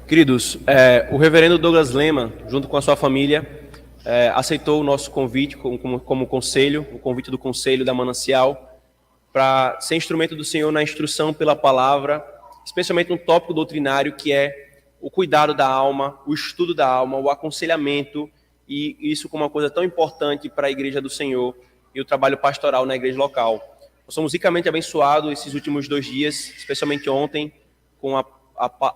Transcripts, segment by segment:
Queridos, o reverendo Douglas Lehmann, junto com a sua família, aceitou o nosso convite como conselho, o convite do Conselho da Manancial, para ser instrumento do Senhor na instrução pela palavra, especialmente no tópico doutrinário que é o cuidado da alma, o estudo da alma, o aconselhamento, e isso como uma coisa tão importante para a Igreja do Senhor e o trabalho pastoral na igreja local. Nós somos ricamente abençoados esses últimos 2 dias, especialmente ontem, com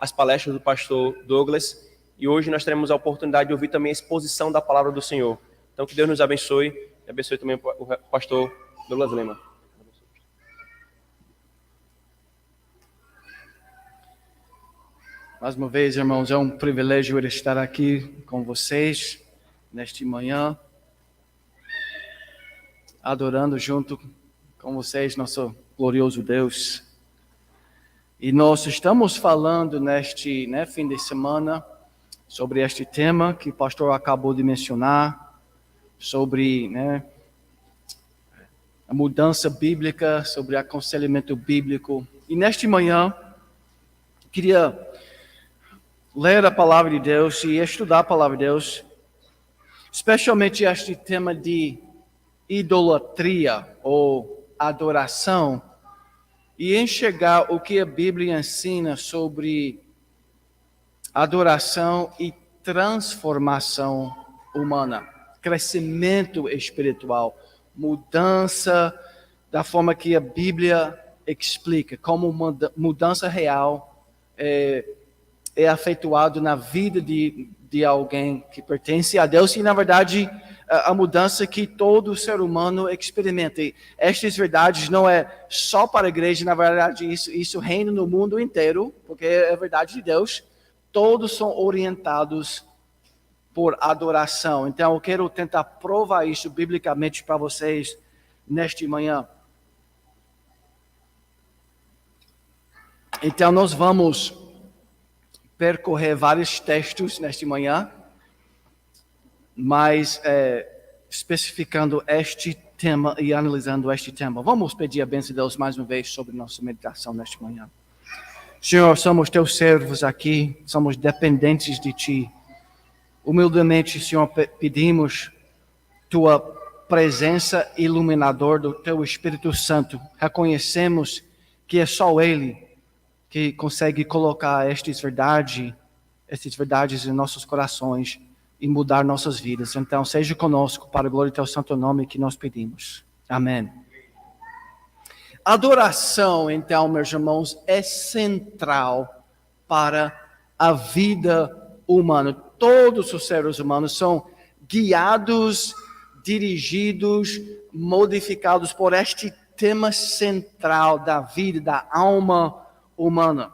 as palestras do pastor Douglas, e hoje nós teremos a oportunidade de ouvir também a exposição da palavra do Senhor. Então, que Deus nos abençoe, e abençoe também o pastor Douglas Lehmann. Mais uma vez, irmãos, é um privilégio estar aqui com vocês neste manhã, adorando junto com vocês nosso glorioso Deus. E nós estamos falando neste fim de semana sobre este tema que o pastor acabou de mencionar, sobre a mudança bíblica, sobre aconselhamento bíblico. E neste manhã, queria ler a palavra de Deus e estudar a palavra de Deus, especialmente este tema de idolatria ou adoração, e enxergar o que a Bíblia ensina sobre adoração e transformação humana, crescimento espiritual, mudança da forma que a Bíblia explica, como mudança real é efetuado na vida de alguém que pertence a Deus e, na verdade, a mudança que todo ser humano experimenta. E estas verdades não é só para a igreja, na verdade, isso reina no mundo inteiro, porque é a verdade de Deus. Todos são orientados por adoração. Então, eu quero tentar provar isso biblicamente para vocês neste manhã. Então, nós vamos percorrer vários textos neste manhã, mas especificando este tema e analisando este tema. Vamos pedir a bênção de Deus mais uma vez sobre nossa meditação neste manhã. Senhor, somos teus servos aqui, somos dependentes de ti. Humildemente, Senhor, pedimos tua presença iluminadora do teu Espírito Santo. Reconhecemos que é só Ele que consegue colocar estas verdades em nossos corações e mudar nossas vidas. Então, seja conosco para a glória do teu santo nome que nós pedimos. Amém. Adoração, então, meus irmãos, é central para a vida humana. Todos os seres humanos são guiados, dirigidos, modificados por este tema central da vida, da alma humana.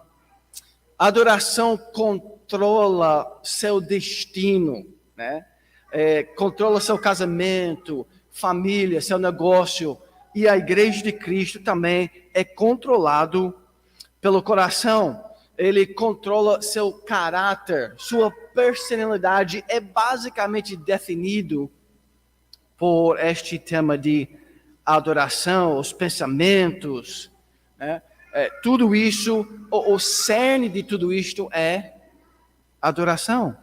Adoração controla seu destino, controla seu casamento, família, seu negócio, e a igreja de Cristo também é controlado pelo coração. Ele controla seu caráter, sua personalidade é basicamente definido por este tema de adoração, os pensamentos, tudo isso, o cerne de tudo isto é adoração.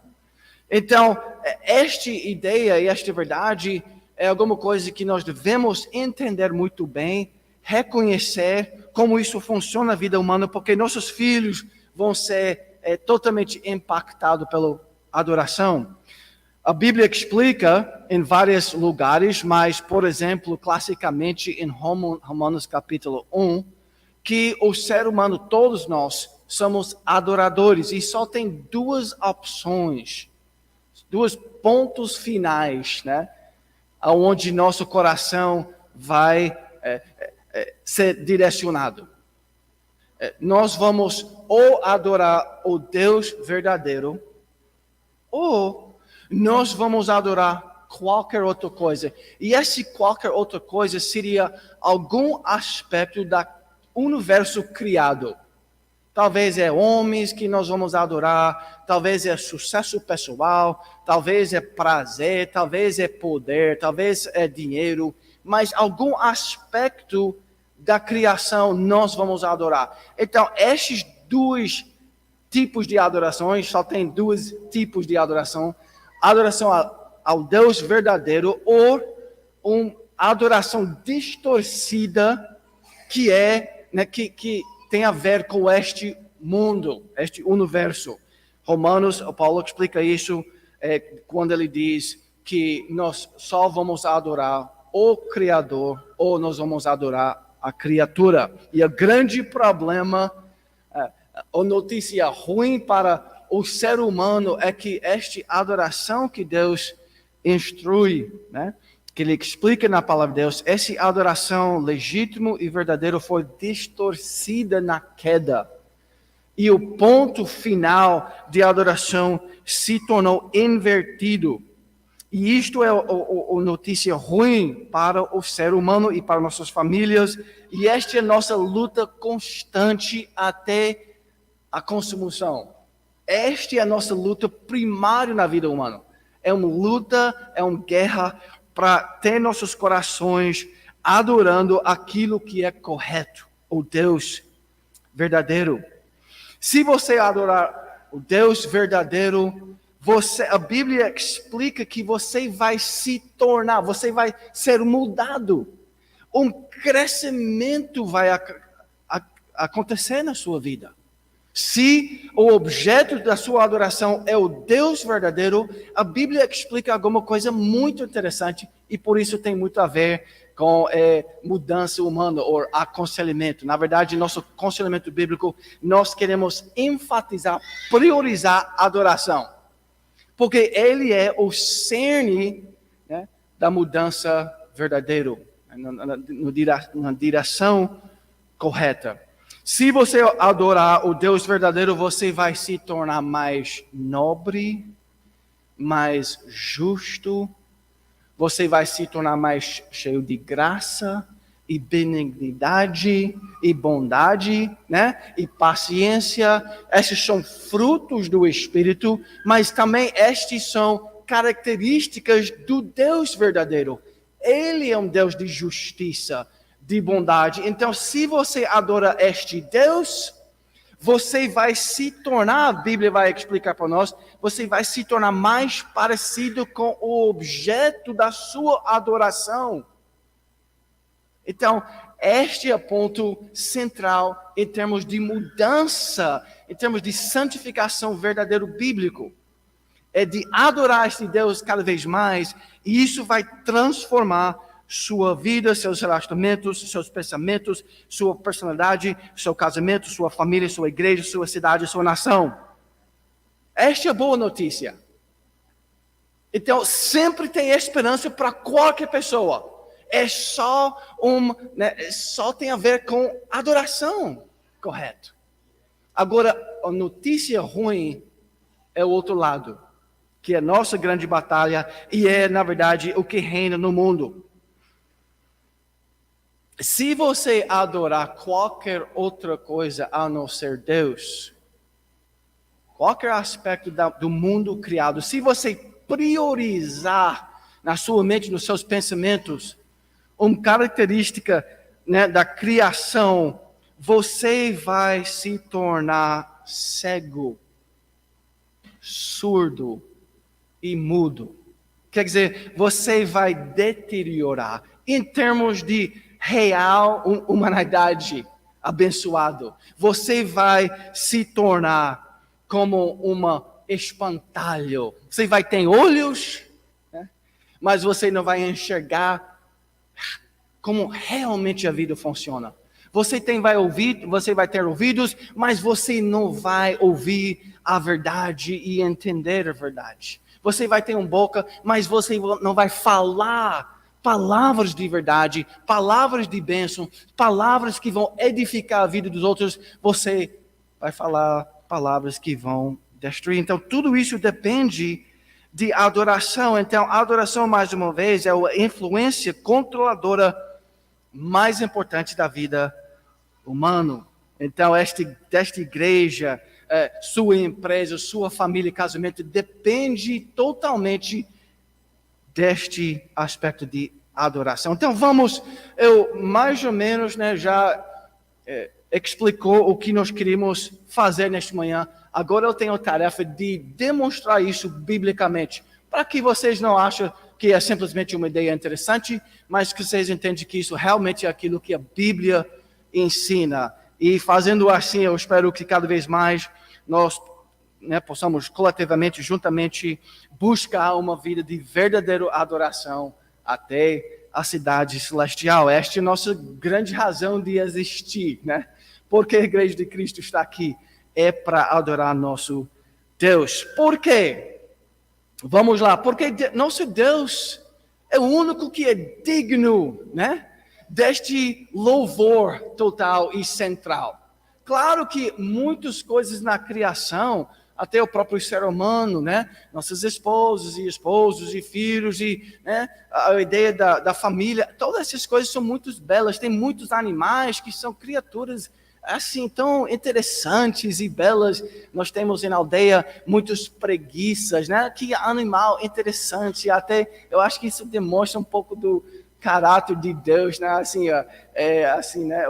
Então, esta ideia e esta verdade é alguma coisa que nós devemos entender muito bem, reconhecer como isso funciona na vida humana, porque nossos filhos vão ser totalmente impactados pela adoração. A Bíblia explica em vários lugares, mas, por exemplo, classicamente em Romanos capítulo 1, que o ser humano, todos nós, somos adoradores e só tem 2 opções, 2 pontos finais, aonde nosso coração vai ser direcionado. Nós vamos ou adorar o Deus verdadeiro, ou nós vamos adorar qualquer outra coisa. E esse qualquer outra coisa seria algum aspecto da universo criado. Talvez é homens que nós vamos adorar, talvez é sucesso pessoal, talvez é prazer, talvez é poder, talvez é dinheiro, mas algum aspecto da criação nós vamos adorar. Então, esses 2 tipos de adorações, só tem dois tipos de adoração. Adoração ao Deus verdadeiro ou uma adoração distorcida que que tem a ver com este mundo, este universo. Romanos, o Paulo explica isso quando ele diz que nós só vamos adorar o Criador ou nós vamos adorar a criatura. E o grande problema, a notícia ruim para o ser humano é que esta adoração que Deus instrui, que ele explica na palavra de Deus, essa adoração legítima e verdadeira foi distorcida na queda. E o ponto final de adoração se tornou invertido. E isto é a notícia ruim para o ser humano e para nossas famílias. E esta é a nossa luta constante até a consumação. Esta é a nossa luta primária na vida humana. É uma luta, é uma guerra para ter nossos corações adorando aquilo que é correto, o Deus verdadeiro. Se você adorar o Deus verdadeiro, a Bíblia explica que você vai se tornar, você vai ser mudado. Um crescimento vai acontecer na sua vida. Se o objeto da sua adoração é o Deus verdadeiro, a Bíblia explica alguma coisa muito interessante e por isso tem muito a ver com mudança humana ou aconselhamento. Na verdade, nosso aconselhamento bíblico, nós queremos enfatizar, priorizar a adoração. Porque ele é o cerne da mudança verdadeira, na direção correta. Se você adorar o Deus verdadeiro, você vai se tornar mais nobre, mais justo, você vai se tornar mais cheio de graça e benignidade e bondade, e paciência. Esses são frutos do Espírito, mas também estes são características do Deus verdadeiro. Ele é um Deus de justiça, de bondade. Então, se você adora este Deus, você vai se tornar, a Bíblia vai explicar para nós, você vai se tornar mais parecido com o objeto da sua adoração. Então, este é o ponto central em termos de mudança, em termos de santificação verdadeiro bíblico. É de adorar este Deus cada vez mais, e isso vai transformar sua vida, seus relacionamentos, seus pensamentos, sua personalidade, seu casamento, sua família, sua igreja, sua cidade, sua nação. Esta é a boa notícia. Então, sempre tem esperança para qualquer pessoa. Só tem a ver com adoração, correto? Agora, a notícia ruim é o outro lado, que é a nossa grande batalha e é, na verdade, o que reina no mundo. Se você adorar qualquer outra coisa a não ser Deus, qualquer aspecto do mundo criado, se você priorizar na sua mente, nos seus pensamentos, uma característica da criação, você vai se tornar cego, surdo e mudo. Quer dizer, você vai deteriorar em termos de real humanidade abençoado. Você vai se tornar como uma espantalho. Você vai ter olhos, mas você não vai enxergar como realmente a vida funciona. Você vai ter ouvidos, mas você não vai ouvir a verdade e entender a verdade. Você vai ter uma boca, mas você não vai falar palavras de verdade, palavras de bênção, palavras que vão edificar a vida dos outros. Você vai falar palavras que vão destruir. Então, tudo isso depende de adoração. Então, a adoração, mais uma vez, é a influência controladora mais importante da vida humana. Então, esta igreja, sua empresa, sua família, casamento, depende totalmente deste aspecto de adoração. Então, eu mais ou menos já explicou o que nós queríamos fazer nesta manhã. Agora eu tenho a tarefa de demonstrar isso biblicamente, para que vocês não achem que é simplesmente uma ideia interessante, mas que vocês entendem que isso realmente é aquilo que a Bíblia ensina. E fazendo assim, eu espero que cada vez mais nós possamos coletivamente, juntamente, buscar uma vida de verdadeira adoração até a cidade celestial. Esta é a nossa grande razão de existir, né? Porque a Igreja de Cristo está aqui. É para adorar nosso Deus. Por quê? Vamos lá. Porque nosso Deus é o único que é digno, né, deste louvor total e central. Claro que muitas coisas na criação, até o próprio ser humano, né, nossas esposas e esposos e filhos, e né, a ideia da família, todas essas coisas são muito belas. Tem muitos animais que são criaturas assim tão interessantes e belas. Nós temos na aldeia muitas preguiças, né? Que animal interessante. Até eu acho que isso demonstra um pouco do caráter de Deus, né? Assim, assim, né?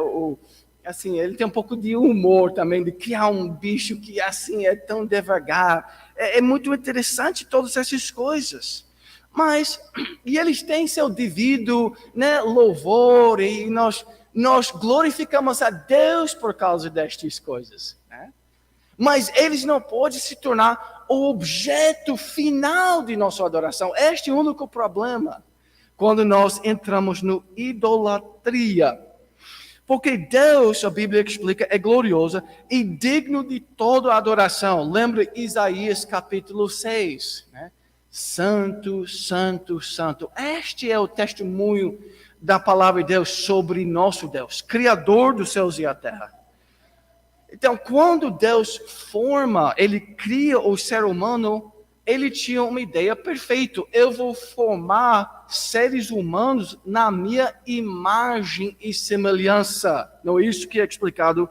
Assim, ele tem um pouco de humor também, de criar um bicho que assim é tão devagar. É muito interessante todas essas coisas. Mas e eles têm seu devido, né, louvor, e nós glorificamos a Deus por causa destas coisas, né? Mas eles não podem se tornar o objeto final de nossa adoração. Este é o único problema quando nós entramos no idolatria. Porque Deus, a Bíblia explica, é glorioso e digno de toda adoração. Lembra Isaías capítulo 6, né? Santo, santo, santo. Este é o testemunho da palavra de Deus sobre nosso Deus, Criador dos céus e a terra. Então, quando Deus ele cria o ser humano, ele tinha uma ideia perfeita. Eu vou formar seres humanos na minha imagem e semelhança. Não é isso que é explicado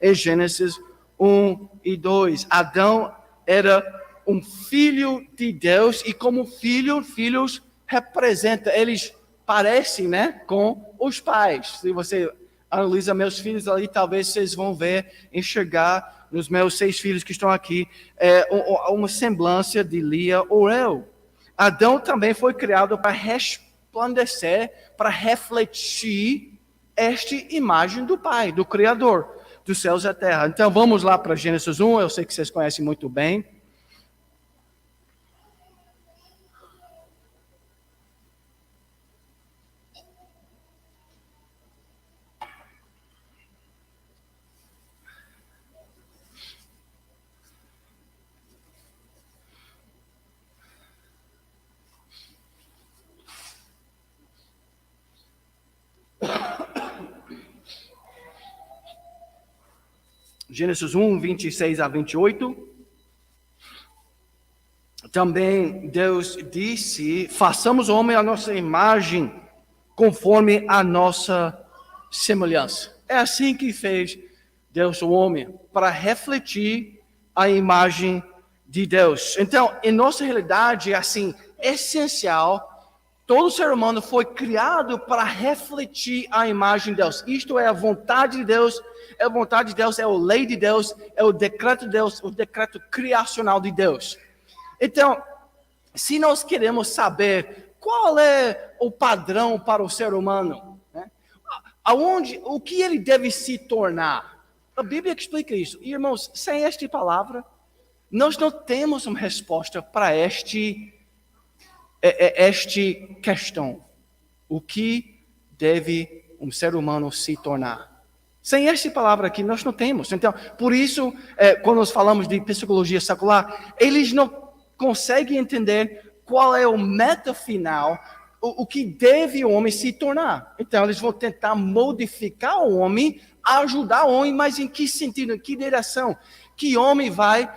em Gênesis 1 e 2. Adão era um filho de Deus, e como filhos representam, eles parecem, né, com os pais. Se você analisa meus filhos ali, talvez vocês vão enxergar nos meus 6 filhos que estão aqui, uma semblância de Lia ou eu. Adão também foi criado para resplandecer, para refletir esta imagem do Pai, do Criador dos céus e da terra. Então vamos lá para Gênesis 1, eu sei que vocês conhecem muito bem. Gênesis 1, 26 a 28. Também Deus disse: façamos o homem à nossa imagem, conforme a nossa semelhança. É assim que fez Deus o homem, para refletir a imagem de Deus. Então, em nossa realidade, é assim, essencial. Todo ser humano foi criado para refletir a imagem de Deus. Isto é a vontade de Deus. É a vontade de Deus, é a lei de Deus, é o decreto de Deus, o decreto criacional de Deus. Então, se nós queremos saber qual é o padrão para o ser humano, né? O que ele deve se tornar, a Bíblia explica isso. E, irmãos, sem esta palavra, nós não temos uma resposta para esta questão. O que deve um ser humano se tornar? Sem esta palavra aqui, nós não temos. Então, por isso, quando nós falamos de psicologia secular, eles não conseguem entender qual é o meta final, o que deve o homem se tornar. Então, eles vão tentar modificar o homem, ajudar o homem, mas em que sentido, em que direção? Que homem vai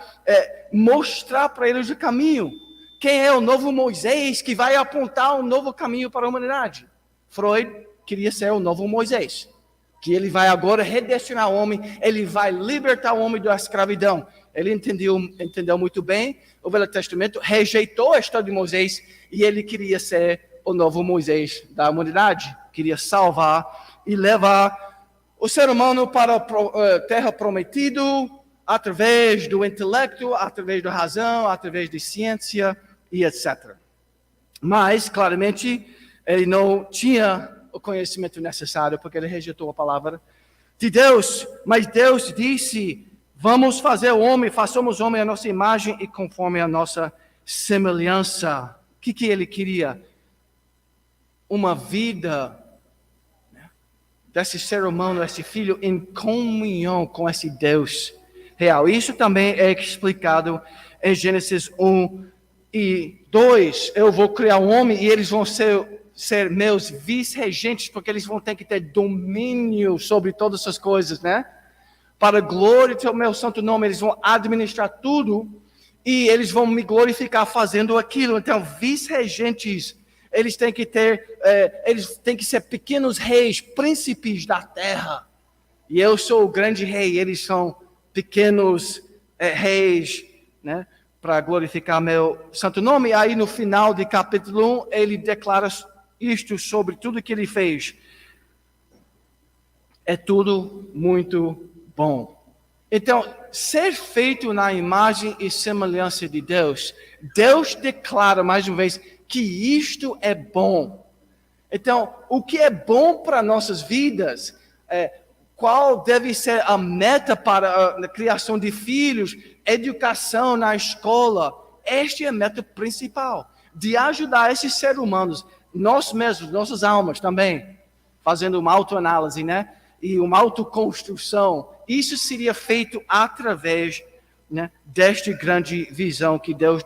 mostrar para eles o caminho? Quem é o novo Moisés que vai apontar um novo caminho para a humanidade? Freud queria ser o novo Moisés, que ele vai agora redirecionar o homem, ele vai libertar o homem da escravidão. Ele entendeu muito bem o Velho Testamento, rejeitou a história de Moisés, e ele queria ser o novo Moisés da humanidade, queria salvar e levar o ser humano para a terra prometida através do intelecto, através da razão, através de ciência e etc. Mas, claramente, ele não tinha o conhecimento necessário, porque ele rejeitou a palavra de Deus. Mas Deus disse, vamos fazer o homem, façamos o homem a nossa imagem e conforme a nossa semelhança. O que ele queria? Uma vida desse ser humano, esse filho, em comunhão com esse Deus real. Isso também é explicado em Gênesis 1 e 2. Eu vou criar um homem e eles vão ser meus vice-regentes, porque eles vão ter que ter domínio sobre todas essas coisas, né? Para a glória do meu santo nome, eles vão administrar tudo e eles vão me glorificar fazendo aquilo. Então, vice-regentes, eles têm que ser pequenos reis, príncipes da terra. E eu sou o grande rei, eles são pequenos reis, né? Para glorificar meu santo nome. Aí no final de capítulo 1, ele declara isto sobre tudo que ele fez. É tudo muito bom. Então, ser feito na imagem e semelhança de Deus, Deus declara mais uma vez que isto é bom. Então, o que é bom para nossas vidas, qual deve ser a meta para a criação de filhos, educação na escola, esta é a meta principal, de ajudar esses seres humanos, nós mesmos, nossas almas também, fazendo uma autoanálise, né? E uma autoconstrução. Isso seria feito através, né, desta grande visão que Deus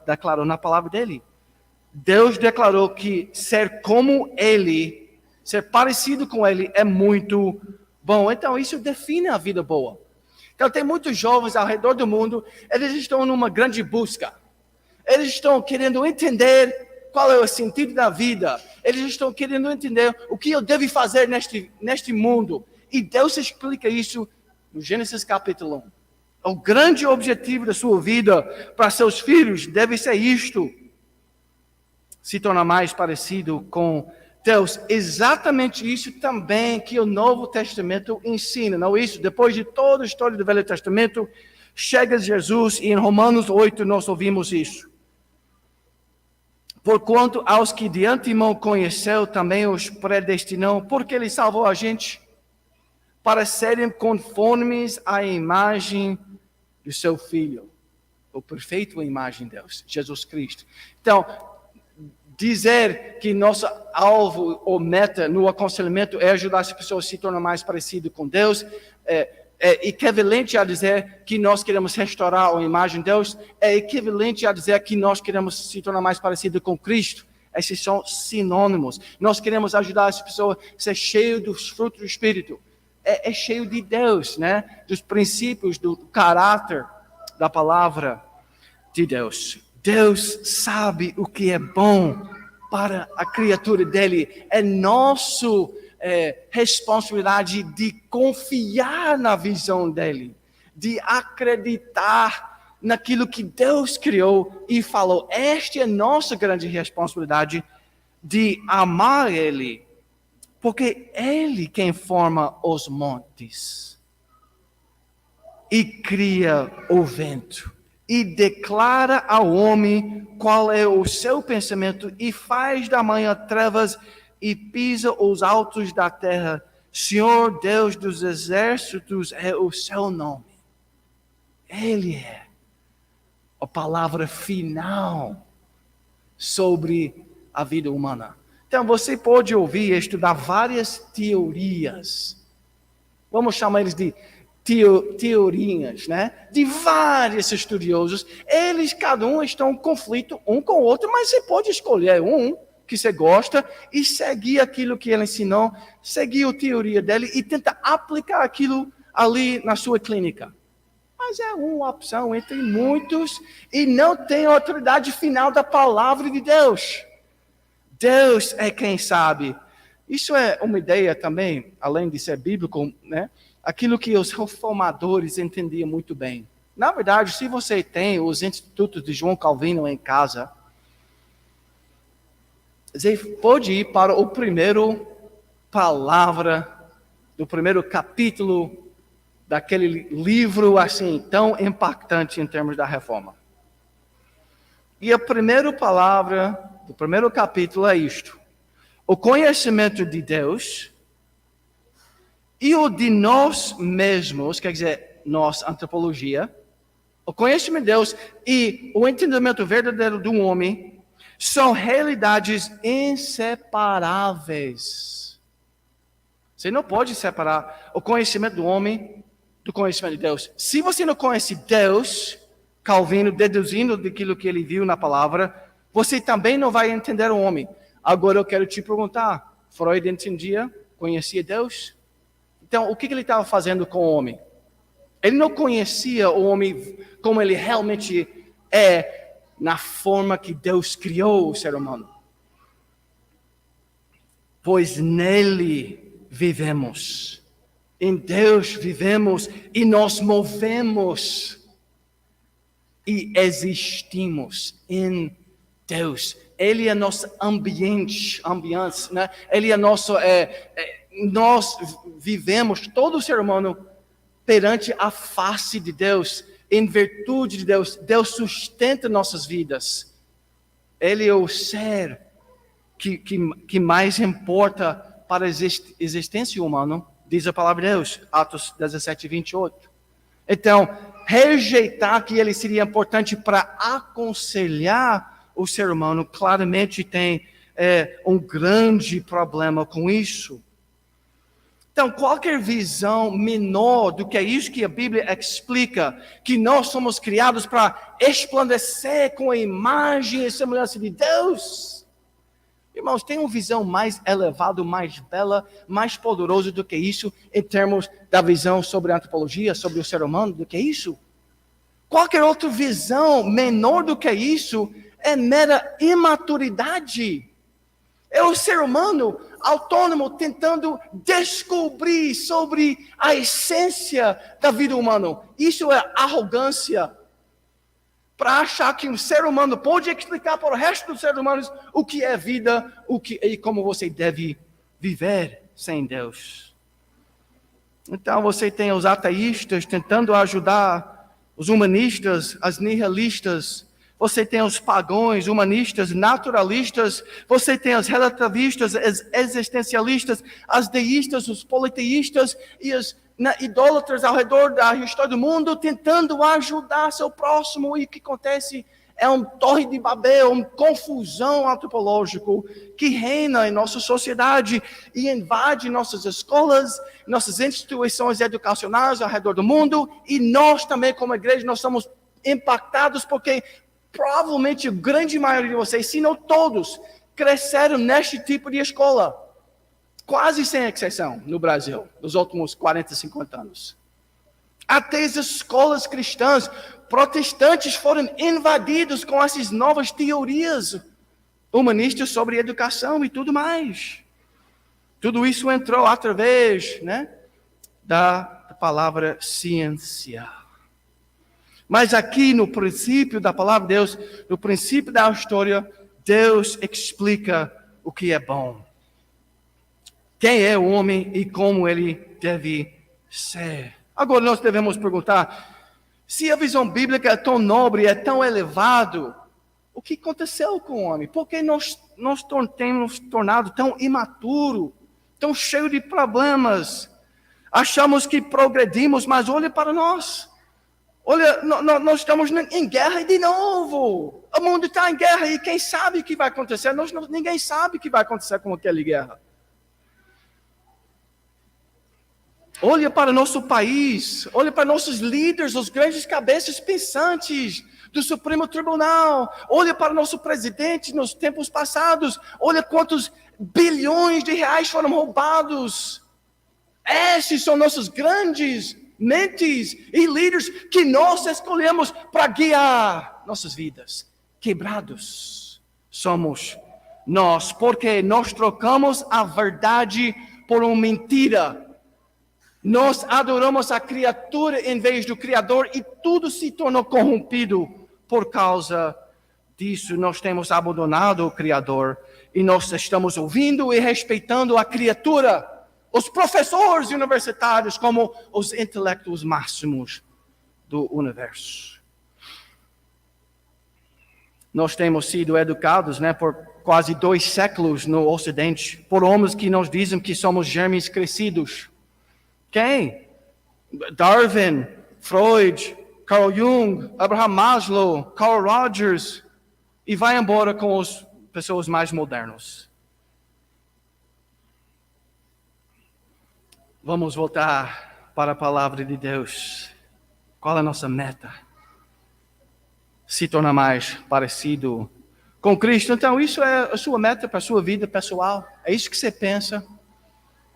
declarou na palavra dele. Deus declarou que ser como ele, ser parecido com ele é muito bom. Então isso define a vida boa. Então tem muitos jovens ao redor do mundo, eles estão numa grande busca. Eles estão querendo entender qual é o sentido da vida. Eles estão querendo entender o que eu devo fazer neste mundo. E Deus explica isso no Gênesis capítulo 1. O grande objetivo da sua vida para seus filhos deve ser isto: se tornar mais parecido com Deus. Exatamente isso também que o Novo Testamento ensina. Não isso? Depois de toda a história do Velho Testamento, chega Jesus e em Romanos 8 nós ouvimos isso. Porquanto aos que de antemão conheceu, também os predestinou, porque ele salvou a gente, para serem conformes à imagem do seu Filho, o perfeito imagem de Deus, Jesus Cristo. Então, dizer que nosso alvo ou meta no aconselhamento é ajudar as pessoas a se tornar mais parecidas com Deus, é equivalente a dizer que nós queremos restaurar a imagem de Deus, é equivalente a dizer que nós queremos se tornar mais parecido com Cristo. Esses são sinônimos. Nós queremos ajudar as pessoas a ser cheias dos frutos do Espírito. É cheio de Deus, né? Dos princípios, do caráter da palavra de Deus. Deus sabe o que é bom para a criatura dele. É nossa responsabilidade de confiar na visão dele, de acreditar naquilo que Deus criou e falou. Esta é nossa grande responsabilidade de amar ele, porque ele quem forma os montes e cria o vento e declara ao homem qual é o seu pensamento e faz da manhã trevas e pisa os altos da terra. Senhor Deus dos exércitos é o seu nome. Ele é a palavra final sobre a vida humana. Então você pode ouvir e estudar várias teorias. Vamos chamar eles de teorias, né? De vários estudiosos. Eles, cada um, estão em conflito um com o outro, mas você pode escolher um que você gosta e seguir aquilo que ele ensinou, seguir a teoria dele e tentar aplicar aquilo ali na sua clínica. Mas é uma opção entre muitos e não tem autoridade final da palavra de Deus. Deus é quem sabe. Isso é uma ideia também, além de ser bíblico, né? Aquilo que os reformadores entendiam muito bem. Na verdade, se você tem os institutos de João Calvino em casa, você pode ir para o primeiro palavra do primeiro capítulo daquele livro assim tão impactante em termos da reforma. E a primeira palavra do primeiro capítulo é isto: o conhecimento de Deus e o de nós mesmos, quer dizer, nós, antropologia, o conhecimento de Deus e o entendimento verdadeiro do homem são realidades inseparáveis. Você não pode separar o conhecimento do homem do conhecimento de Deus. Se você não conhece Deus, Calvino deduzindo daquilo que ele viu na palavra, você também não vai entender o homem. Agora eu quero te perguntar, Freud entendia, conhecia Deus? Então, o que ele estava fazendo com o homem? Ele não conhecia o homem como ele realmente é, na forma que Deus criou o ser humano. Pois nele vivemos, em Deus vivemos e nos movemos e existimos em Deus. Ele é nosso ambiente, né? Ele é nosso, nós vivemos, todo ser humano, perante a face de Deus, em virtude de Deus. Deus sustenta nossas vidas. Ele é o ser que mais importa para a existência humana, diz a palavra de Deus, Atos 17, 28. Então, rejeitar que ele seria importante para aconselhar o ser humano, claramente tem um grande problema com isso. Então, qualquer visão menor do que é isso que a Bíblia explica, que nós somos criados para resplandecer com a imagem e semelhança de Deus. Irmãos, tem uma visão mais elevada, mais bela, mais poderosa do que isso, em termos da visão sobre a antropologia, sobre o ser humano, do que isso? Qualquer outra visão menor do que isso é mera imaturidade. É o ser humano autônomo tentando descobrir sobre a essência da vida humana. Isso é arrogância. Para achar que um ser humano pode explicar para o resto dos seres humanos o que é vida, e como você deve viver sem Deus. Então você tem os ateístas tentando ajudar os humanistas, as nihilistas. Você tem os pagãos, humanistas, naturalistas. Você tem os relativistas, os existencialistas, as deístas, os politeístas e os idólatras ao redor da história do mundo, tentando ajudar seu próximo. E o que acontece é um torre de Babel, uma confusão antropológica que reina em nossa sociedade e invade nossas escolas, nossas instituições educacionais ao redor do mundo. E nós também, como igreja, nós somos impactados porque provavelmente a grande maioria de vocês, se não todos, cresceram neste tipo de escola. Quase sem exceção no Brasil, nos últimos 40, 50 anos. Até as escolas cristãs protestantes foram invadidas com essas novas teorias humanistas sobre educação e tudo mais. Tudo isso entrou através, da palavra ciência. Mas aqui no princípio da palavra de Deus, no princípio da história, Deus explica o que é bom. Quem é o homem e como ele deve ser. Agora nós devemos perguntar, se a visão bíblica é tão nobre, é tão elevado, o que aconteceu com o homem? Por que nós temos tornado tão imaturo, tão cheio de problemas? Achamos que progredimos, mas olha para nós. Olha, nós estamos em guerra de novo. O mundo está em guerra e quem sabe o que vai acontecer? Ninguém sabe o que vai acontecer com aquela guerra. Olha para nosso país, olha para nossos líderes, os grandes cabeças pensantes do Supremo Tribunal. Olha para nosso presidente nos tempos passados. Olha quantos bilhões de reais foram roubados. Esses são nossos grandes mentes e líderes que nós escolhemos para guiar nossas vidas. Quebrados somos nós, porque nós trocamos a verdade por uma mentira. Nós adoramos a criatura em vez do Criador e tudo se tornou corrompido por causa disso. Nós temos abandonado o Criador e nós estamos ouvindo e respeitando a criatura os professores universitários como os intelectos máximos do universo. Nós temos sido educados, por quase 2 séculos no Ocidente, por homens que nos dizem que somos germes crescidos. Quem? Darwin, Freud, Carl Jung, Abraham Maslow, Carl Rogers, e vai embora com as pessoas mais modernas. Vamos voltar para a palavra de Deus. Qual é a nossa meta? Se tornar mais parecido com Cristo. Então, isso é a sua meta para a sua vida pessoal. É isso que você pensa.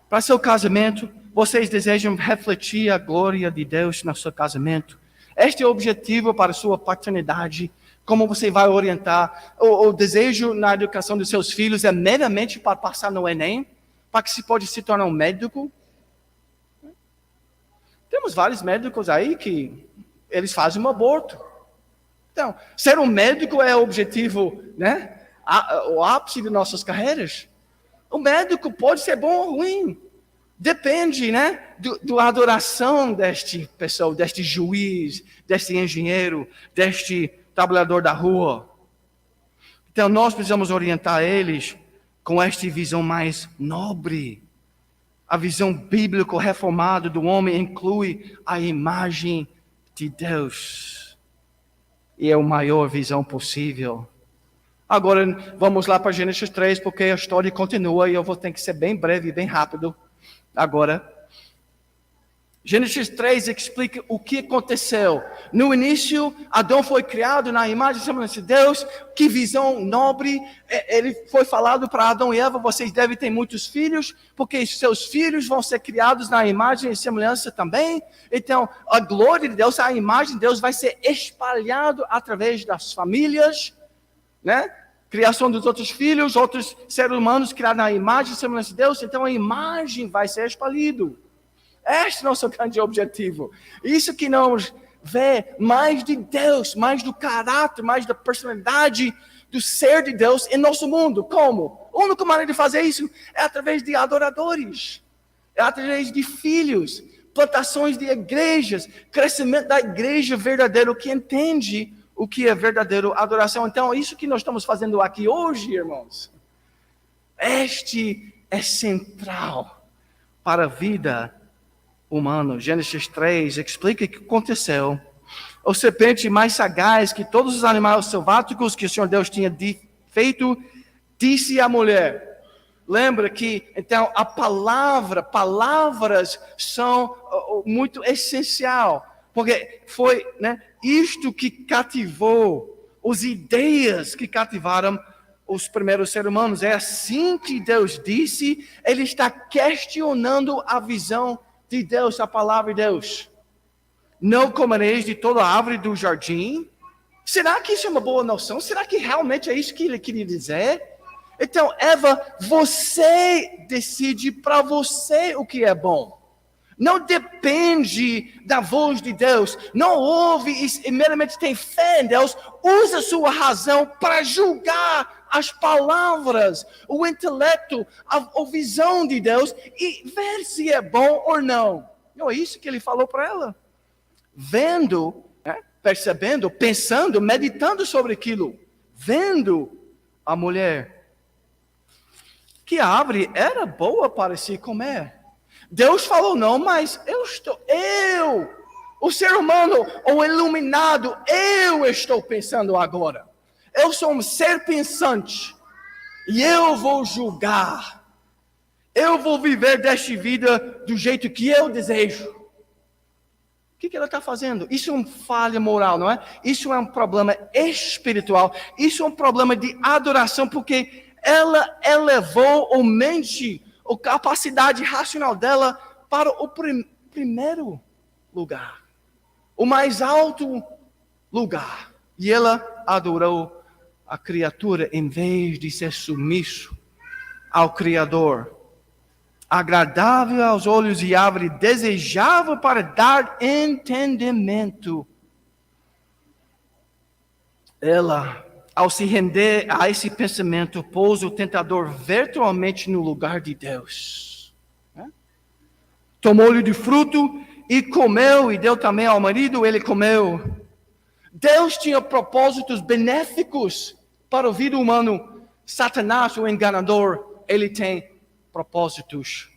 Para seu casamento, vocês desejam refletir a glória de Deus no seu casamento. Este é o objetivo para a sua paternidade. Como você vai orientar? O desejo na educação dos seus filhos é meramente para passar no Enem? Para que se pode se tornar um médico? Temos vários médicos aí que eles fazem um aborto. Então, ser um médico é o objetivo, o ápice de nossas carreiras. O médico pode ser bom ou ruim. Depende, da adoração deste pessoa, deste juiz, deste engenheiro, deste trabalhador da rua. Então, nós precisamos orientar eles com esta visão mais nobre. A visão bíblica reformada do homem inclui a imagem de Deus. E é a maior visão possível. Agora, vamos lá para Gênesis 3, porque a história continua e eu vou ter que ser bem breve e bem rápido. Agora, Gênesis 3 explica o que aconteceu. No início, Adão foi criado na imagem e semelhança de Deus. Que visão nobre. Ele foi falado para Adão e Eva: vocês devem ter muitos filhos, porque seus filhos vão ser criados na imagem e semelhança também. Então, a glória de Deus, a imagem de Deus vai ser espalhada através das famílias, Criação dos outros filhos, outros seres humanos criados na imagem e semelhança de Deus. Então, a imagem vai ser espalhada. Este é o nosso grande objetivo. Isso que nos vê mais de Deus, mais do caráter, mais da personalidade do ser de Deus em nosso mundo. Como? A única maneira de fazer isso é através de adoradores. É através de filhos, plantações de igrejas, crescimento da igreja verdadeira, que entende o que é verdadeira adoração. Então, isso que nós estamos fazendo aqui hoje, irmãos, este é central para a vida humano. Gênesis 3 explica o que aconteceu. O serpente mais sagaz que todos os animais selváticos que o Senhor Deus tinha feito, disse à mulher. Lembra que, então, palavras são muito essencial. Porque foi isto que cativou, as ideias que cativaram os primeiros seres humanos. É assim que Deus disse. Ele está questionando a visão de Deus, a palavra de Deus. Não comereis de toda a árvore do jardim. Será que isso é uma boa noção? Será que realmente é isso que ele queria dizer? Então, Eva, você decide para você o que é bom. Não depende da voz de Deus. Não ouve e meramente tem fé em Deus. Usa sua razão para julgar as palavras, o intelecto, a visão de Deus e ver se é bom ou não. Não é isso que ele falou para ela. Vendo, percebendo, pensando, meditando sobre aquilo. Vendo a mulher, que a árvore era boa para se comer. Deus falou não, mas o ser humano, o iluminado, eu estou pensando agora. Eu sou um ser pensante. E eu vou julgar. Eu vou viver desta vida do jeito que eu desejo. O que ela está fazendo? Isso é uma falha moral, não é? Isso é um problema espiritual. Isso é um problema de adoração, porque ela elevou a mente, a capacidade racional dela para o primeiro lugar. O mais alto lugar. E ela adorou a criatura em vez de ser submisso ao Criador. Agradável aos olhos e árvore desejável para dar entendimento. Ela, ao se render a esse pensamento, pôs o tentador virtualmente no lugar de Deus. tomou-lhe do fruto e comeu, e deu também ao marido, ele comeu. Deus tinha propósitos benéficos para o vida humano. Satanás, o enganador, ele tem propósitos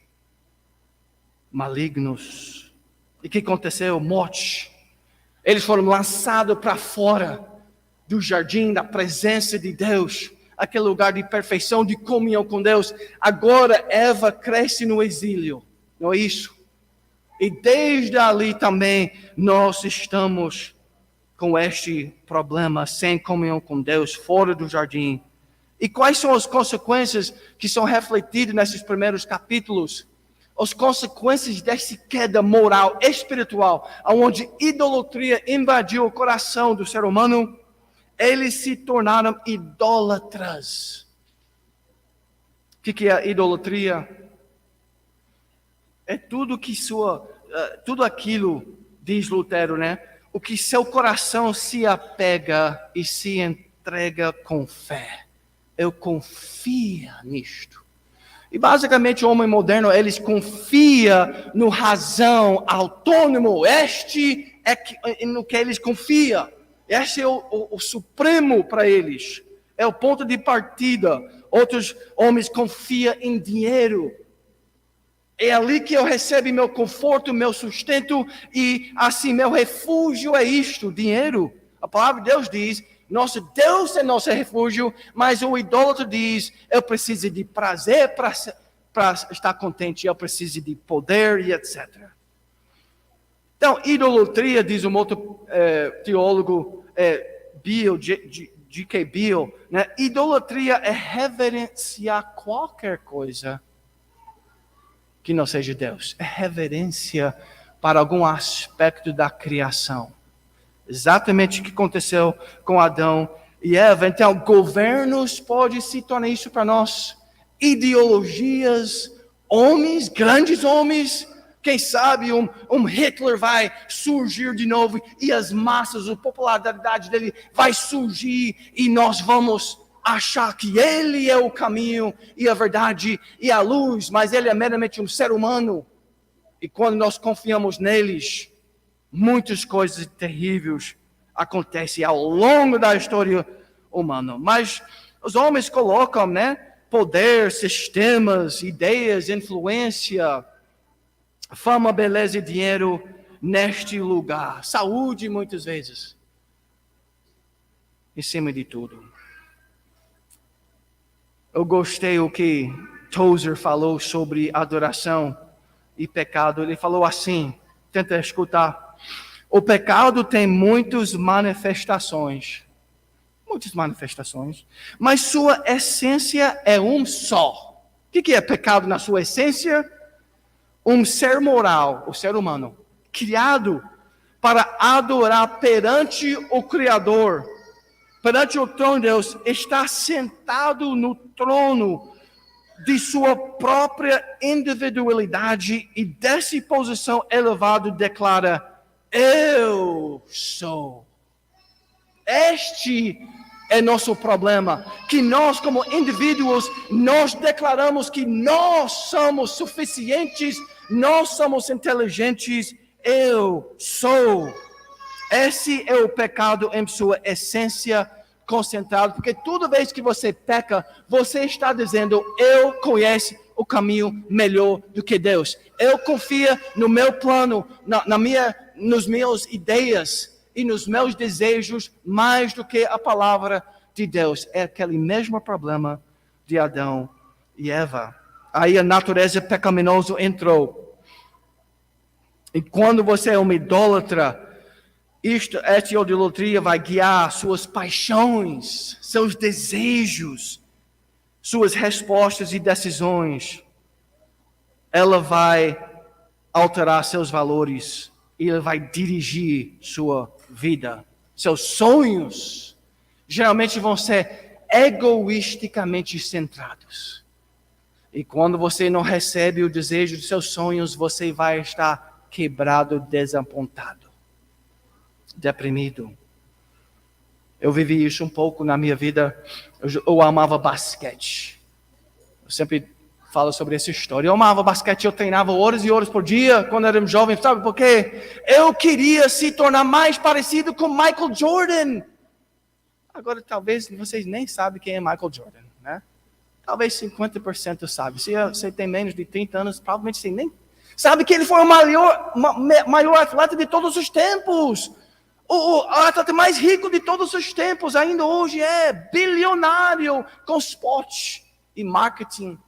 malignos. E o que aconteceu? Morte. Eles foram lançados para fora do jardim da presença de Deus, aquele lugar de perfeição, de comunhão com Deus. Agora Eva cresce no exílio, não é isso? E desde ali também nós estamos com este problema, sem comunhão com Deus, fora do jardim. E quais são as consequências que são refletidas nesses primeiros capítulos? As consequências dessa queda moral, espiritual, onde idolatria invadiu o coração do ser humano, eles se tornaram idólatras. O que é idolatria? É tudo aquilo, diz Lutero, né? O que seu coração se apega e se entrega com fé. Eu confio nisto. E basicamente o homem moderno, eles confia no razão autônomo. Este é no que eles confiam. Este é o supremo para eles. É o ponto de partida. Outros homens confiam em dinheiro. É ali que eu recebo meu conforto, meu sustento, e assim meu refúgio é isto, dinheiro. A palavra de Deus diz, nosso Deus é nosso refúgio, mas o idólatra diz, eu preciso de prazer para estar contente, eu preciso de poder e etc. Então, idolatria, diz um outro teólogo, G.K. Beale, né? Idolatria é reverenciar qualquer coisa que não seja Deus. É reverência para algum aspecto da criação. Exatamente o que aconteceu com Adão e Eva. Então, governos podem se tornar isso para nós. Ideologias, homens, grandes homens. Quem sabe um Hitler vai surgir de novo e as massas, a popularidade dele vai surgir e nós vamos achar que ele é o caminho e a verdade e a luz, mas ele é meramente um ser humano. E quando nós confiamos neles, muitas coisas terríveis acontecem ao longo da história humana. Mas os homens colocam, né, poder, sistemas, ideias, influência, fama, beleza e dinheiro neste lugar. Saúde, muitas vezes. Em cima de tudo. Eu gostei o que Tozer falou sobre adoração e pecado. Ele falou assim, tenta escutar. O pecado tem muitas manifestações, mas sua essência é um só. O que é pecado na sua essência? Um ser moral, o ser humano, criado para adorar perante o Criador, perante o trono de Deus, está sentado no trono de sua própria individualidade e dessa posição elevada declara, eu sou. Este é nosso problema, que nós como indivíduos, nós declaramos que nós somos suficientes, nós somos inteligentes, eu sou. Esse é o pecado em sua essência concentrado, porque toda vez que você peca, você está dizendo, eu conheço o caminho melhor do que Deus. Eu confio no meu plano, nos meus ideias e nos meus desejos mais do que a palavra de Deus. É aquele mesmo problema de Adão e Eva. Aí a natureza pecaminosa entrou. E quando você é uma idólatra, esta idolatria vai guiar suas paixões, seus desejos, suas respostas e decisões. Ela vai alterar seus valores e ela vai dirigir sua vida. Seus sonhos geralmente vão ser egoisticamente centrados. E quando você não recebe o desejo de seus sonhos, você vai estar quebrado, desapontado, deprimido. Eu vivi isso um pouco na minha vida. Eu amava basquete. Eu sempre fala sobre essa história. Eu amava basquete, eu treinava horas e horas por dia quando era jovem, sabe por quê? Eu queria se tornar mais parecido com Michael Jordan. Agora, talvez vocês nem sabem quem é Michael Jordan, né? Talvez 50% sabe. Se você tem menos de 30 anos, provavelmente você nem sabe que ele foi o maior atleta de todos os tempos. O atleta mais rico de todos os tempos, ainda hoje é bilionário com esporte e marketing.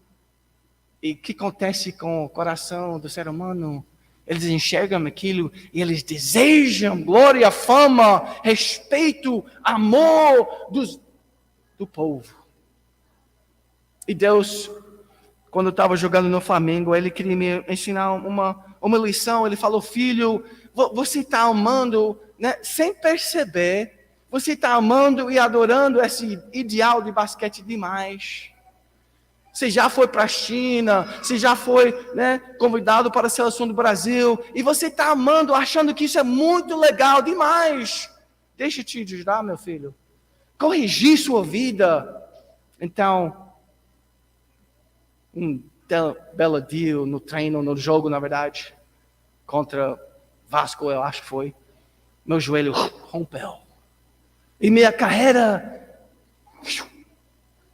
E o que acontece com o coração do ser humano? Eles enxergam aquilo e eles desejam glória, fama, respeito, amor do povo. E Deus, quando eu estava jogando no Flamengo, Ele queria me ensinar uma lição. Ele falou, filho, você está amando, né, sem perceber, você está amando e adorando esse ideal de basquete demais. Você já foi para a China, você já foi, né, convidado para a seleção do Brasil, e você está amando, achando que isso é muito legal demais. Deixa eu te ajudar, meu filho. Corrigir sua vida. Então, um belo dia no treino, no jogo, na verdade, contra Vasco, eu acho que foi, meu joelho rompeu. E minha carreira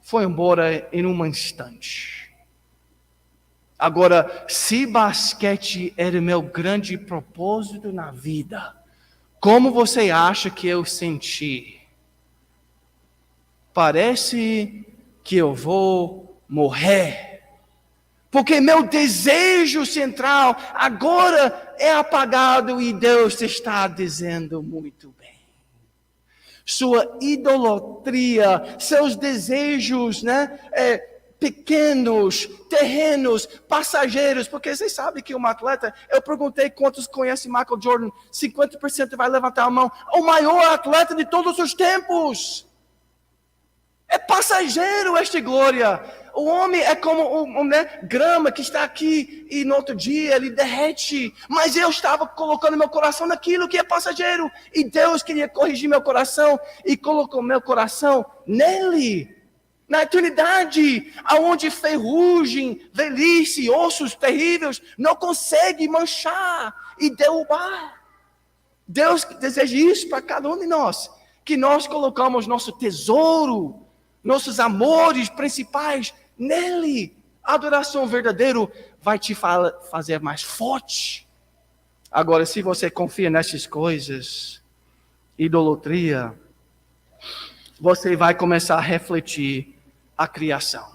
foi embora em um instante. Agora, se basquete era meu grande propósito na vida, como você acha que eu senti? Parece que eu vou morrer. Porque meu desejo central agora é apagado e Deus está dizendo muito bem. Sua idolatria, seus desejos, né, pequenos, terrenos, passageiros, porque vocês sabem que um atleta, eu perguntei quantos conhecem Michael Jordan, 50% vai levantar a mão, o maior atleta de todos os tempos. É passageiro esta glória. O homem é como grama que está aqui e no outro dia ele derrete. Mas eu estava colocando meu coração naquilo que é passageiro. E Deus queria corrigir meu coração e colocou meu coração nele. Na eternidade, aonde ferrugem, velhice, ossos terríveis não conseguem manchar e derrubar. Deus deseja isso para cada um de nós. Que nós colocamos nosso tesouro, nossos amores principais nele. A adoração verdadeira vai te fazer mais forte. Agora, se você confia nessas coisas, idolatria, você vai começar a refletir a criação.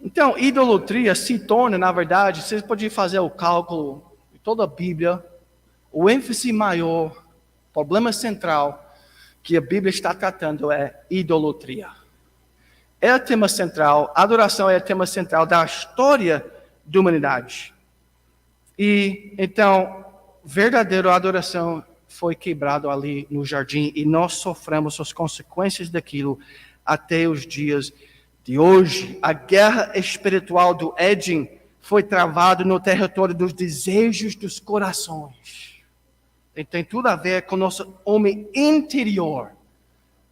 Então, idolatria se torna, na verdade, você pode fazer o cálculo de toda a Bíblia, o ênfase maior, problema central que a Bíblia está tratando é idolatria. É o tema central, adoração é o tema central da história da humanidade. E então, verdadeira adoração foi quebrado ali no jardim e nós sofremos as consequências daquilo até os dias de hoje. A guerra espiritual do Éden foi travada no território dos desejos dos corações. E tem tudo a ver com o nosso homem interior.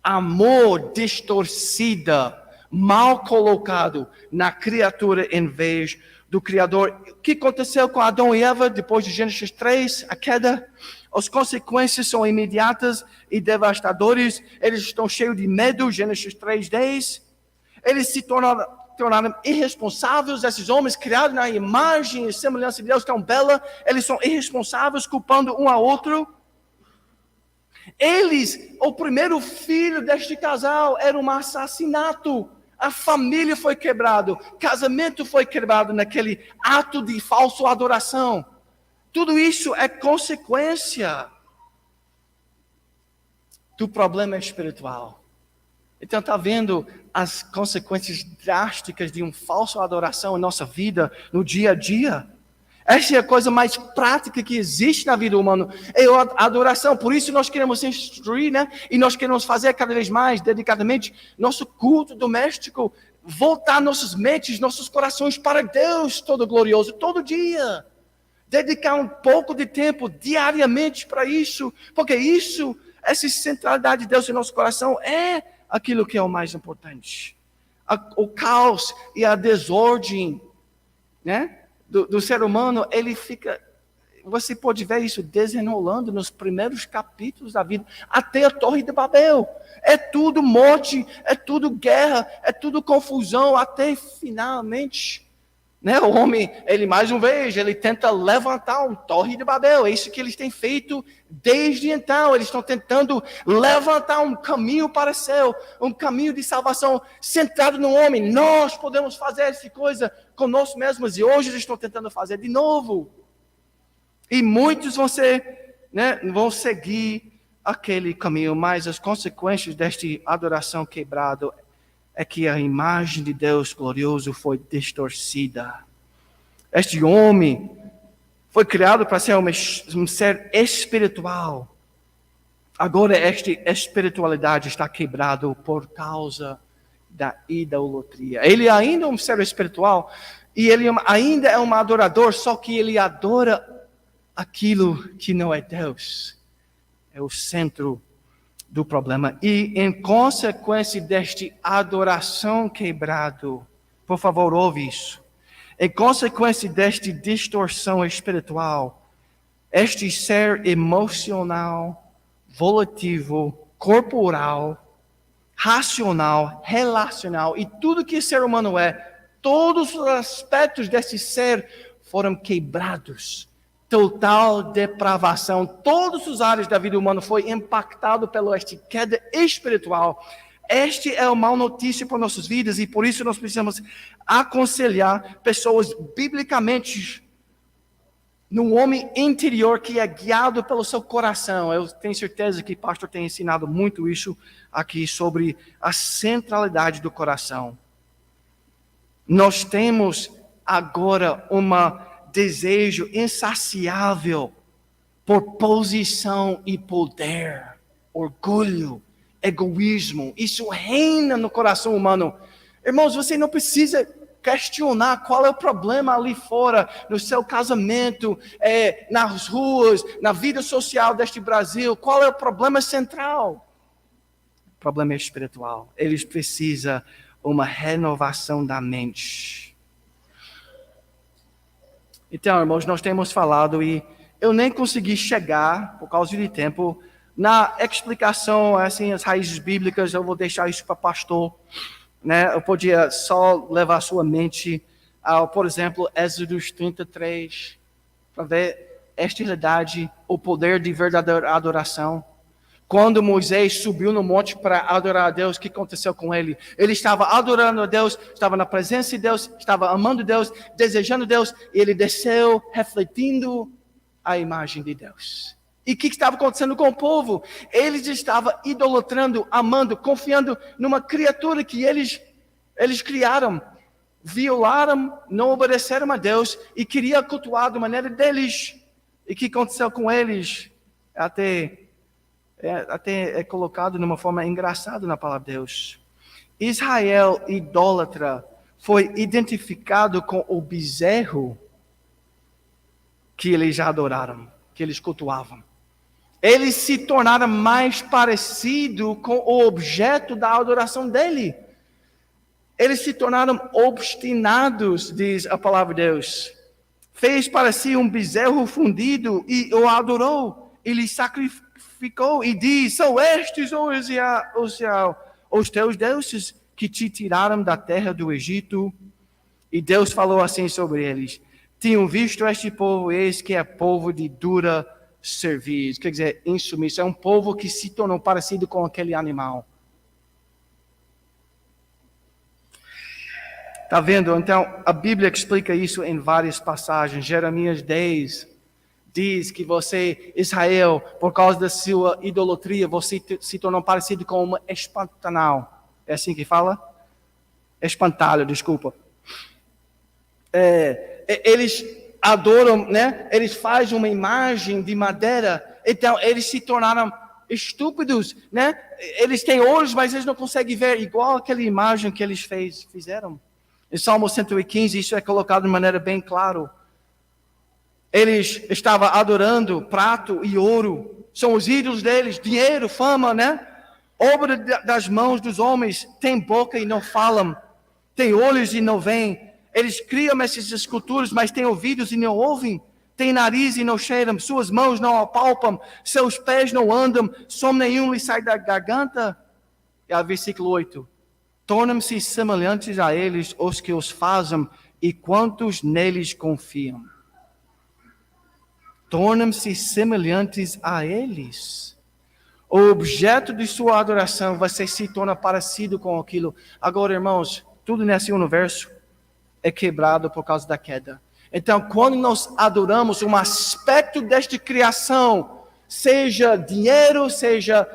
Amor distorcida, mal colocado na criatura em vez do Criador. O que aconteceu com Adão e Eva depois de Gênesis 3, a queda? As consequências são imediatas e devastadoras. Eles estão cheios de medo, Gênesis 3:10. Eles se tornaram irresponsáveis. Esses homens criados na imagem e semelhança de Deus tão bela, eles são irresponsáveis, culpando um ao outro. O primeiro filho deste casal era um assassinato. A família foi quebrada, casamento foi quebrado naquele ato de falsa adoração. Tudo isso é consequência do problema espiritual. Então, está vendo as consequências drásticas de uma falsa adoração em nossa vida, no dia a dia? Essa é a coisa mais prática que existe na vida humana, é a adoração. Por isso nós queremos instruir, né? E nós queremos fazer cada vez mais, dedicadamente, nosso culto doméstico, voltar nossas mentes, nossos corações para Deus todo glorioso, todo dia. Dedicar um pouco de tempo diariamente para isso, porque essa centralidade de Deus em nosso coração é aquilo que é o mais importante. o caos e a desordem, né, do ser humano, ele fica... Você pode ver isso desenrolando nos primeiros capítulos da vida, até a Torre de Babel. É tudo morte, é tudo guerra, é tudo confusão, até finalmente, né, o homem, ele mais uma vez, ele tenta levantar uma Torre de Babel. É isso que eles têm feito desde então. Eles estão tentando levantar um caminho para o céu, um caminho de salvação centrado no homem. Nós podemos fazer essa coisa conosco mesmos, e hoje eles estão tentando fazer de novo. E muitos vão seguir aquele caminho, mas as consequências desta adoração quebrada é que a imagem de Deus glorioso foi distorcida. Este homem foi criado para ser um ser espiritual. Agora esta espiritualidade está quebrada por causa da idolatria. Ele ainda é um ser espiritual e ele ainda é um adorador, só que ele adora aquilo que não é Deus. É o centro do problema. E em consequência desta adoração quebrado, por favor, ouve isso. Em consequência desta distorção espiritual, este ser emocional, volativo, corporal, racional, relacional e tudo que o ser humano é, todos os aspectos desse ser foram quebrados. Total depravação. Todas as áreas da vida humana foi impactado pela esta queda espiritual. Este é uma má notícia para nossas vidas e por isso nós precisamos aconselhar pessoas biblicamente no homem interior que é guiado pelo seu coração. Eu tenho certeza que o pastor tem ensinado muito isso aqui sobre a centralidade do coração. Nós temos agora desejo insaciável por posição e poder, orgulho, egoísmo. Isso reina no coração humano. Irmãos, você não precisa questionar qual é o problema ali fora, no seu casamento, nas ruas, na vida social deste Brasil. Qual é o problema central? O problema é espiritual. Eles precisam uma renovação da mente. Então, irmãos, nós temos falado e eu nem consegui chegar, por causa de tempo, na explicação, assim, as raízes bíblicas. Eu vou deixar isso para pastor, né? Eu podia só levar a sua mente ao, por exemplo, Êxodos 33, para ver esta realidade, o poder de verdadeira adoração. Quando Moisés subiu no monte para adorar a Deus, o que aconteceu com ele? Ele estava adorando a Deus, estava na presença de Deus, estava amando Deus, desejando Deus, e ele desceu refletindo a imagem de Deus. E o que estava acontecendo com o povo? Eles estavam idolatrando, amando, confiando numa criatura que eles criaram, violaram, não obedeceram a Deus e queriam cultuar da maneira deles. E o que aconteceu com eles? Até é colocado de uma forma engraçada na palavra de Deus. Israel idólatra foi identificado com o bezerro que eles já adoraram, que eles cultuavam. Eles se tornaram mais parecidos com o objeto da adoração dele. Eles se tornaram obstinados, diz a palavra de Deus. Fez para si um bezerro fundido e o adorou. Ele sacrificou e diz: são estes, ó Israel, os teus deuses que te tiraram da terra do Egito. E Deus falou assim sobre eles: tinham visto este povo, eis que é povo de dura serviço. Quer dizer, insumisso. É um povo que se tornou parecido com aquele animal. Está vendo? Então, a Bíblia explica isso em várias passagens. Jeremias 10 diz que você, Israel, por causa da sua idolatria, você se tornou parecido com uma espantalho. É assim que fala? Espantalho, desculpa. Eles adoram, né? Eles fazem uma imagem de madeira, então eles se tornaram estúpidos, né? Eles têm olhos, mas eles não conseguem ver, igual aquela imagem que eles fizeram. Em Salmo 115, isso é colocado de maneira bem clara. Eles estavam adorando prato e ouro, são os ídolos deles, dinheiro, fama, né? Obra das mãos dos homens, tem boca e não falam. Tem olhos e não veem. Eles criam essas esculturas, mas têm ouvidos e não ouvem. Tem nariz e não cheiram. Suas mãos não apalpam. Seus pés não andam. Som nenhum lhe sai da garganta. E a versículo 8. Tornam-se semelhantes a eles os que os fazem e quantos neles confiam. Tornam-se semelhantes a eles. O objeto de sua adoração, você se torna parecido com aquilo. Agora, irmãos, tudo nesse universo é quebrado por causa da queda. Então, quando nós adoramos um aspecto desta criação, seja dinheiro, seja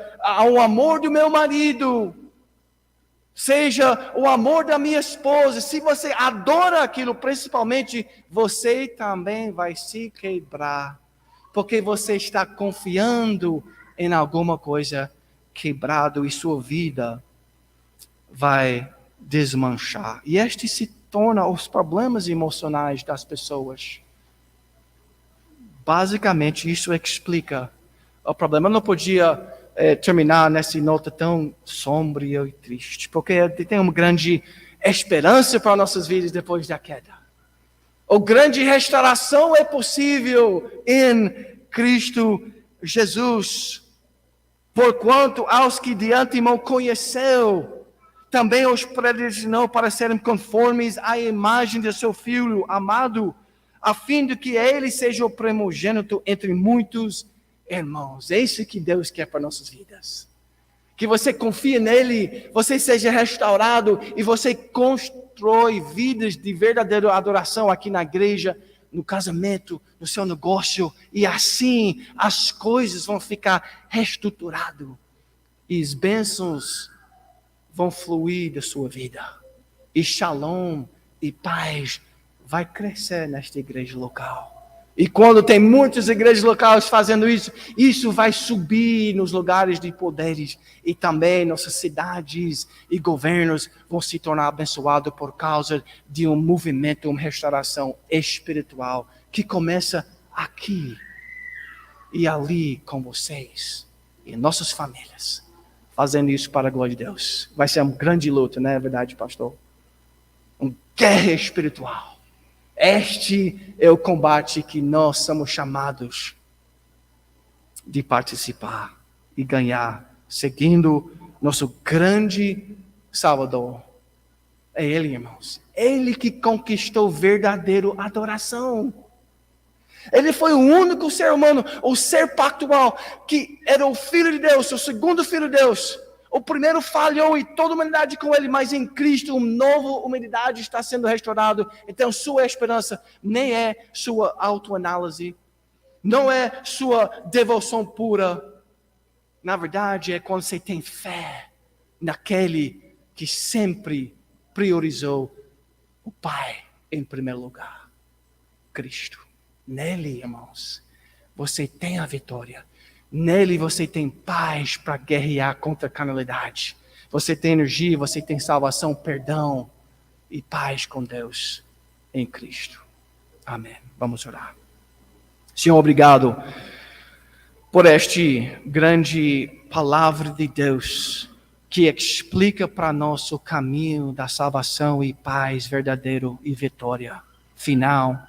o amor do meu marido, seja o amor da minha esposa, se você adora aquilo, principalmente, você também vai se quebrar, porque você está confiando em alguma coisa quebrado e sua vida vai desmanchar. E este se torna os problemas emocionais das pessoas. Basicamente, isso explica o problema. Eu não podia terminar nessa nota tão sombria e triste, porque tem uma grande esperança para nossas vidas depois da queda. A grande restauração é possível em Cristo Jesus. Porquanto aos que de antemão conheceu, também os predestinou para serem conformes à imagem de seu Filho amado, a fim de que ele seja o primogênito entre muitos irmãos. É isso que Deus quer para nossas vidas. Que você confie nele, você seja restaurado e você constrói vidas de verdadeira adoração aqui na igreja, no casamento, no seu negócio, e assim as coisas vão ficar reestruturadas e as bênçãos vão fluir da sua vida. E shalom e paz vai crescer nesta igreja local. E quando tem muitas igrejas locais fazendo isso, isso vai subir nos lugares de poderes. E também nossas cidades e governos vão se tornar abençoados por causa de um movimento, uma restauração espiritual que começa aqui e ali com vocês e nossas famílias. Fazendo isso para a glória de Deus. Vai ser uma grande luta, não é verdade, pastor? Uma guerra espiritual. Este é o combate que nós somos chamados de participar e ganhar, seguindo nosso grande Salvador. É Ele, irmãos. Ele que conquistou verdadeira adoração. Ele foi o único ser humano, o ser pactual, que era o Filho de Deus, o segundo Filho de Deus. O primeiro falhou e toda a humanidade com ele, mas em Cristo uma nova humanidade está sendo restaurada. Então sua esperança nem é sua autoanálise, não é sua devoção pura. Na verdade é quando você tem fé naquele que sempre priorizou o Pai em primeiro lugar, Cristo. Nele, irmãos, você tem a vitória. Nele você tem paz para guerrear contra a carnalidade. Você tem energia, você tem salvação, perdão e paz com Deus em Cristo. Amém. Vamos orar. Senhor, obrigado por esta grande palavra de Deus que explica para nós o caminho da salvação e paz verdadeiro e vitória final,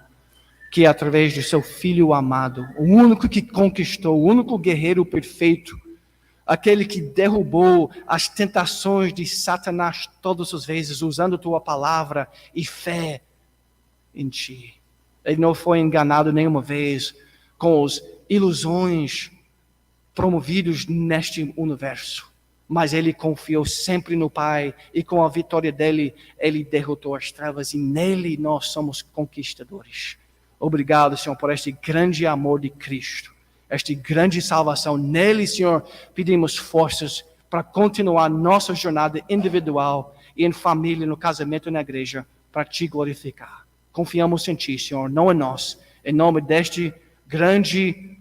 que é através do seu Filho amado, o único que conquistou, o único guerreiro perfeito, aquele que derrubou as tentações de Satanás todas as vezes, usando tua palavra e fé em ti. Ele não foi enganado nenhuma vez com as ilusões promovidas neste universo, mas ele confiou sempre no Pai, e com a vitória dele, ele derrotou as trevas, e nele nós somos conquistadores. Obrigado, Senhor, por este grande amor de Cristo, esta grande salvação. Nele, Senhor, pedimos forças para continuar nossa jornada individual e em família, no casamento e na igreja, para te glorificar. Confiamos em ti, Senhor, não em nós. Em nome deste grande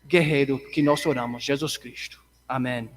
guerreiro que nós oramos, Jesus Cristo. Amém.